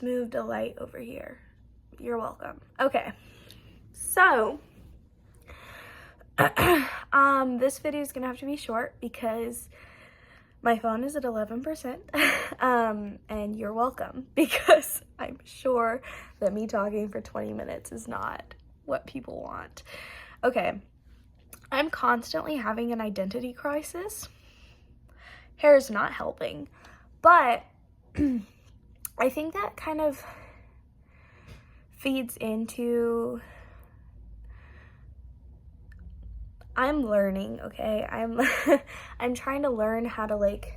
Moved a light over here. You're welcome. Okay, so this video is gonna have to be short because my phone is at 11%. And you're welcome, because I'm sure that me talking for 20 minutes is not what people want. Okay, I'm constantly having an identity crisis. Hair is not helping, but I think that kind of feeds into, I'm learning, okay? I'm trying to learn how to, like,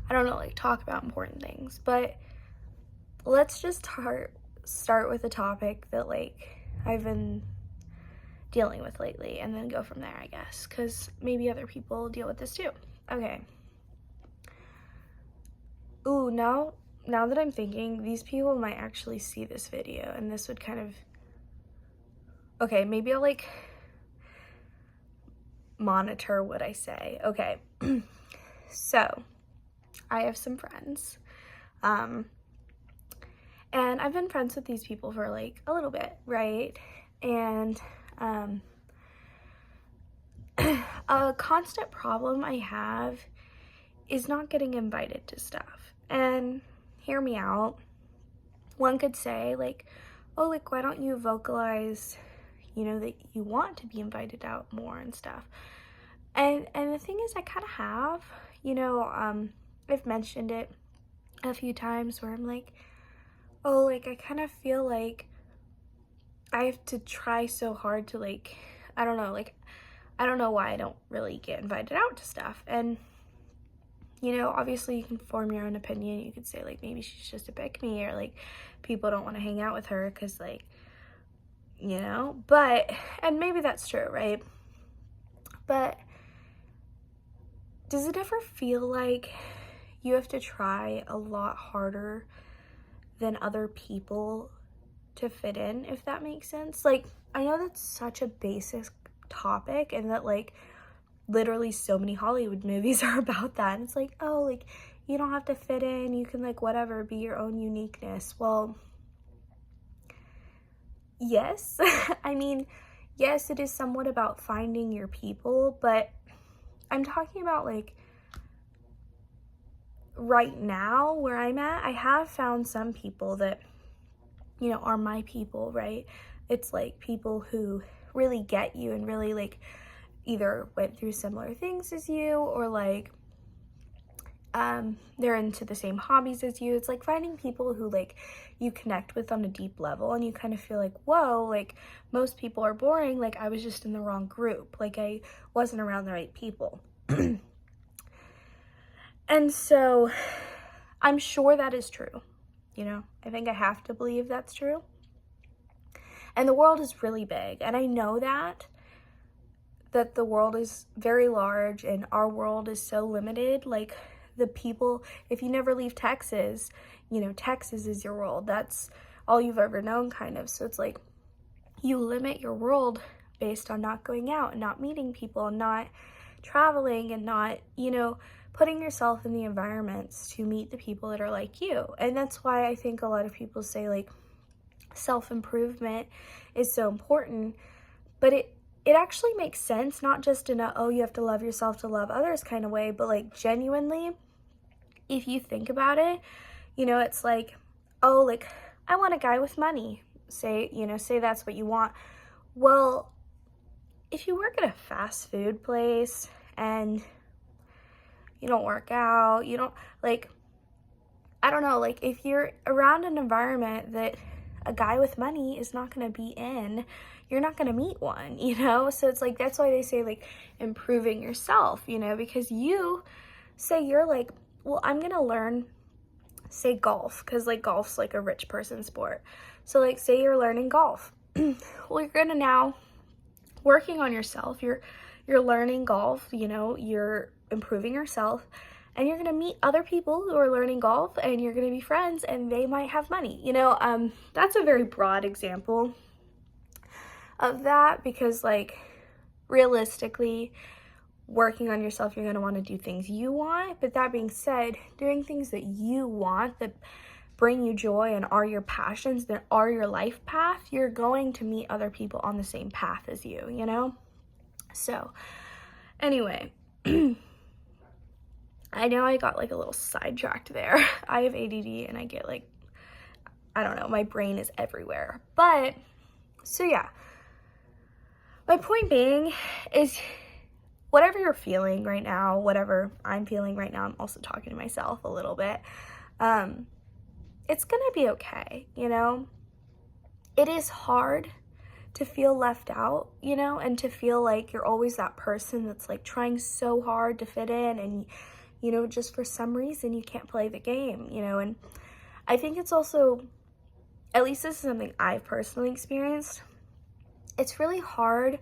I don't know, like, talk about important things, but let's just start with a topic that, like, I've been dealing with lately, and then go from there, I guess, because maybe other people deal with this too. Okay. Ooh, now that I'm thinking, these people might actually see this video, and this would kind of, okay, maybe I'll, like, monitor what I say. Okay. So I have some friends, and I've been friends with these people for, like, a little bit, right? And a constant problem I have is not getting invited to stuff. And hear me out. One could say, like, oh, like, why don't you vocalize, you know, that you want to be invited out more and stuff. And the thing is, I kind of have, you know, I've mentioned it a few times where I'm like, oh, like, I kind of feel like I have to try so hard to, like, I don't know, like, I don't know why I don't really get invited out to stuff. And, you know, obviously you can form your own opinion. You could say, like, maybe she's just a pick-me, or, like, people don't want to hang out with her because, like, you know, but, and maybe that's true, right? But does it ever feel like you have to try a lot harder than other people to fit in, if that makes sense? Like, I know that's such a basic topic, and that, like, literally so many Hollywood movies are about that, and it's like, oh, like, you don't have to fit in, you can, like, whatever, be your own uniqueness. Well, yes. I mean, yes, it is somewhat about finding your people, but I'm talking about, like, right now where I'm at, I have found some people that, you know, are my people, right? It's like people who really get you and really, like, either went through similar things as you, or, like, they're into the same hobbies as you. It's like finding people who, like, you connect with on a deep level, and you kind of feel like, whoa, like, most people are boring, like, I was just in the wrong group, like, I wasn't around the right people. And so I'm sure that is true, you know? I think I have to believe that's true. And the world is really big, and I know that the world is very large and our world is so limited. Like, the people, if you never leave Texas, you know, Texas is your world. That's all you've ever known, kind of. So it's like you limit your world based on not going out and not meeting people and not traveling and not, you know, putting yourself in the environments to meet the people that are like you. And that's why I think a lot of people say, like, self-improvement is so important, but it actually makes sense, not just in a, oh, you have to love yourself to love others kind of way, but, like, genuinely, if you think about it, you know, it's like, oh, like, I want a guy with money. Say, you know, say that's what you want. Well, if you work at a fast food place and you don't work out, you don't, like, I don't know, like, if you're around an environment that a guy with money is not going to be in, you're not going to meet one, you know? So it's like, that's why they say, like, improving yourself, you know, because you say you're like, well, I'm going to learn, say, golf, because, like, golf's like a rich person sport. So, like, say you're learning golf. Well, you're going to now working on yourself. You're learning golf, you know, you're improving yourself, and you're going to meet other people who are learning golf, and you're going to be friends, and they might have money, you know? That's a very broad example of that, because, like, realistically, working on yourself, you're going to want to do things you want. But that being said, doing things that you want, that bring you joy and are your passions, that are your life path, you're going to meet other people on the same path as you, you know? So, anyway, I know I got like a little sidetracked there. I have ADD and I get like, I don't know, my brain is everywhere. But, so yeah, my point being is whatever you're feeling right now, whatever I'm feeling right now, I'm also talking to myself a little bit, it's gonna be okay, you know? It is hard to feel left out, you know, and to feel like you're always that person that's like trying so hard to fit in and, you know, just for some reason you can't play the game, you know. And I think it's also, at least this is something I've personally experienced, it's really hard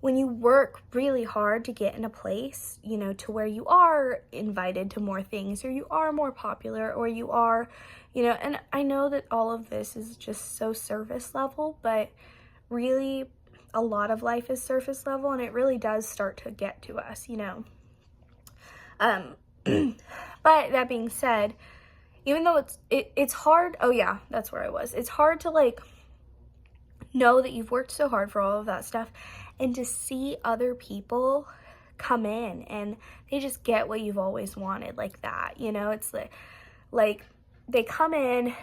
when you work really hard to get in a place, you know, to where you are invited to more things, or you are more popular, or you are, you know, and I know that all of this is just so surface level, but really a lot of life is surface level, and it really does start to get to us, you know. But that being said, even though it's hard, oh yeah, that's where I was. It's hard to like know that you've worked so hard for all of that stuff, and to see other people come in and they just get what you've always wanted like that, you know. It's like they come in,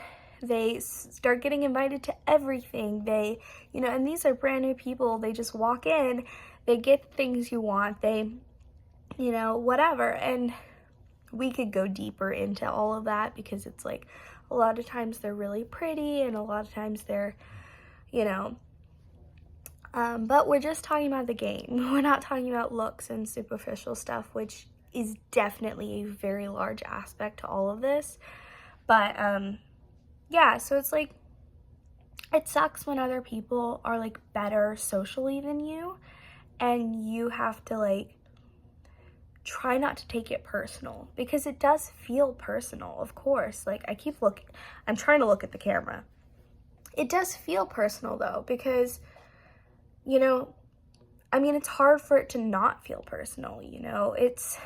they start getting invited to everything, they, you know, and these are brand new people, they just walk in, they get things you want, they, you know, whatever. And we could go deeper into all of that, because it's like a lot of times they're really pretty and a lot of times they're, you know, but we're just talking about the game. We're not talking about looks and superficial stuff, which is definitely a very large aspect to all of this. But yeah, so it's like, it sucks when other people are like better socially than you, and you have to like try not to take it personal, because it does feel personal, of course. Like I'm trying to look at the camera. It does feel personal though, because, you know, I mean, it's hard for it to not feel personal, you know. It's,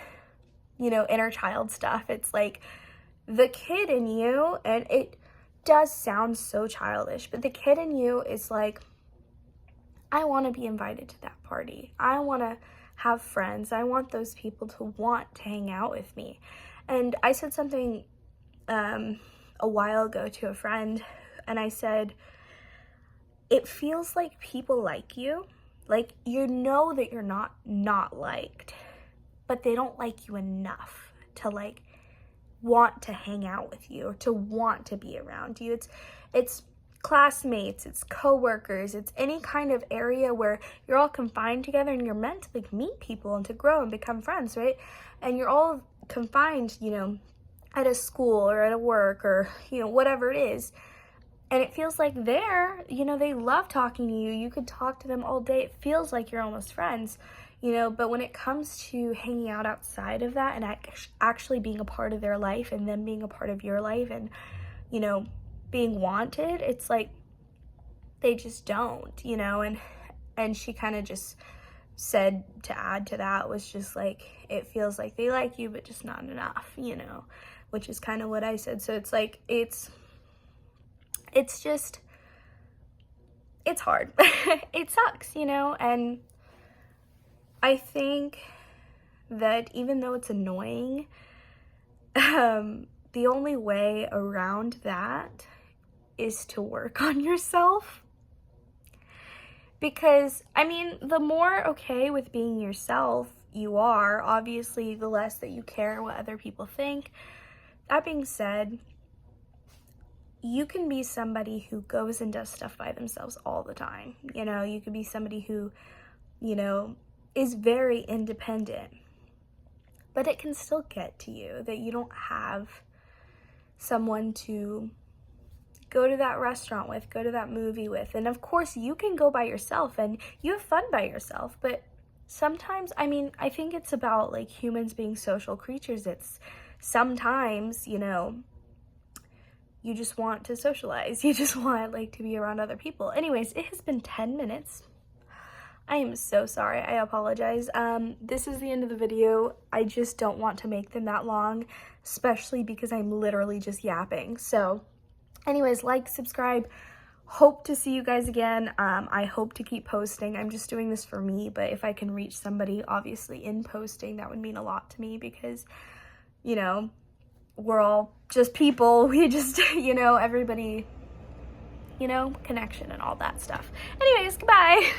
you know, inner child stuff. It's like the kid in you, and it does sound so childish, but the kid in you is like, I want to be invited to that party. I want to have friends. I want those people to want to hang out with me. And I said something a while ago to a friend, and I said, it feels like people like you. Like, you know that you're not liked, but they don't like you enough to like want to hang out with you or to want to be around you. It's classmates, it's coworkers, it's any kind of area where you're all confined together and you're meant to like meet people and to grow and become friends, right? And you're all confined, you know, at a school or at a work or, you know, whatever it is. And it feels like you know, they love talking to you. You could talk to them all day. It feels like you're almost friends, you know. But when it comes to hanging out outside of that and actually being a part of their life and them being a part of your life and, you know, being wanted, it's like they just don't, you know. And she kind of just said, to add to that, was just like, it feels like they like you, but just not enough, you know, which is kind of what I said. So it's like, it's just, it's hard. It sucks, you know. And I think that even though it's annoying, the only way around that is to work on yourself. Because, I mean, the more okay with being yourself you are, obviously, the less that you care what other people think. That being said, you can be somebody who goes and does stuff by themselves all the time. You know, you could be somebody who, you know, is very independent, but it can still get to you that you don't have someone to go to that restaurant with, go to that movie with. And of course, you can go by yourself and you have fun by yourself, but sometimes, I mean, I think it's about like humans being social creatures. It's sometimes, you know, you just want to socialize. You just want like to be around other people. Anyways, it has been 10 minutes. I am so sorry. I apologize. This is the end of the video. I just don't want to make them that long, especially because I'm literally just yapping. So Anyways, like, subscribe. Hope to see you guys again. I hope to keep posting. I'm just doing this for me, but if I can reach somebody, obviously, in posting, that would mean a lot to me because, you know, we're all just people. We just, you know, everybody, you know, connection and all that stuff. Anyways, goodbye.